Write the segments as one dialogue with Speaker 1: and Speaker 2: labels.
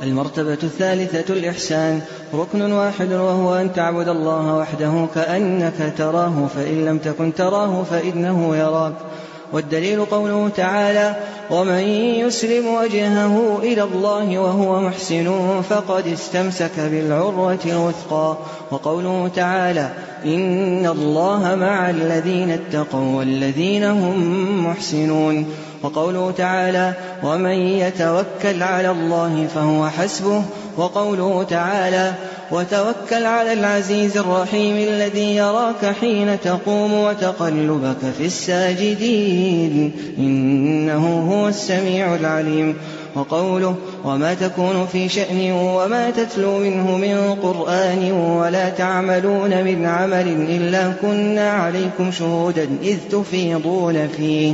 Speaker 1: المرتبة الثالثة الإحسان، ركن واحد وهو أن تعبد الله وحده كأنك تراه فإن لم تكن تراه فإنه يراك. والدليل قوله تعالى: ومن يسلم وجهه إلى الله وهو محسن فقد استمسك بالعروة الوثقى. وقوله تعالى: إن الله مع الذين اتقوا والذين هم محسنون. وقوله تعالى: ومن يتوكل على الله فهو حسبه. وقوله تعالى: وتوكل على العزيز الرحيم الذي يراك حين تقوم وتقلبك في الساجدين إنه هو السميع العليم. وقوله: وما تكون في شأن وما تتلو منه من قرآن ولا تعملون من عمل إلا كنا عليكم شهودا إذ تفيضون فيه.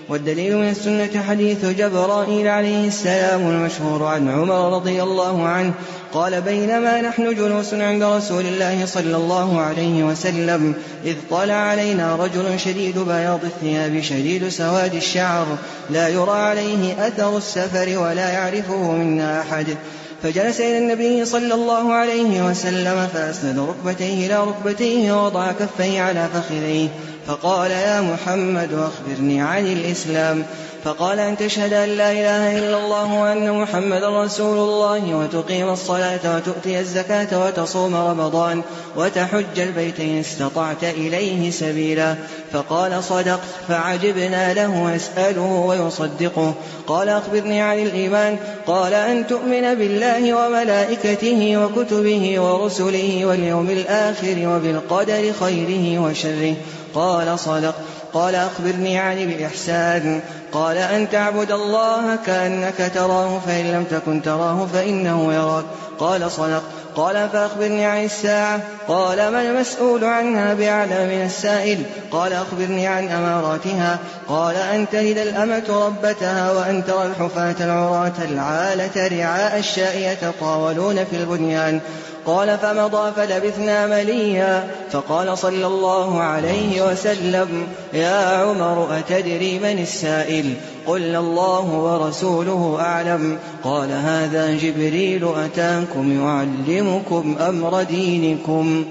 Speaker 1: والدليل من السنة حديث جبرائيل عليه السلام المشهور عن عمر رضي الله عنه قال: بينما نحن جلوس عند رسول الله صلى الله عليه وسلم إذ طلع علينا رجل شديد بياض الثياب شديد سواد الشعر لا يرى عليه أثر السفر ولا يعرفه منا أحد، فجلس إلى النبي صلى الله عليه وسلم فأسند ركبتيه إلى ركبتيه ووضع كفيه على فخذيه فقال: يا محمد أخبرني عن الإسلام. فقال: أن تشهد أن لا إله إلا الله وأن محمد رسول الله وتقيم الصلاة وتؤتي الزكاة وتصوم رمضان وتحج البيت إن استطعت إليه سبيلا. فقال: صدقت. فعجبنا له يسأله ويصدقه. قال: أخبرني عن الإيمان. قال: أن تؤمن بالله وملائكته وكتبه ورسله واليوم الآخر وبالقدر خيره وشره. قال: صدقت. قال: أخبرني عن الإحسان. قال: أن تعبد الله كأنك تراه فإن لم تكن تراه فإنه يراك. قال: صدقت. قال: فأخبرني عن الساعة. قال: ما المسؤول عنها بأعلم من السائل. قال: أخبرني عن أماراتها. قال: أن تلد الأمة ربتها وأن ترى الحفاة العراة العالة رعاء الشاء يتطاولون في البنيان. قال: فمضى فلبثنا مليا. فقال صلى الله عليه وسلم: يا عمر أتدري من السائل؟ قلنا: الله ورسوله أعلم. قال: هذا جبريل أتاكم يعلمكم أمر دينكم.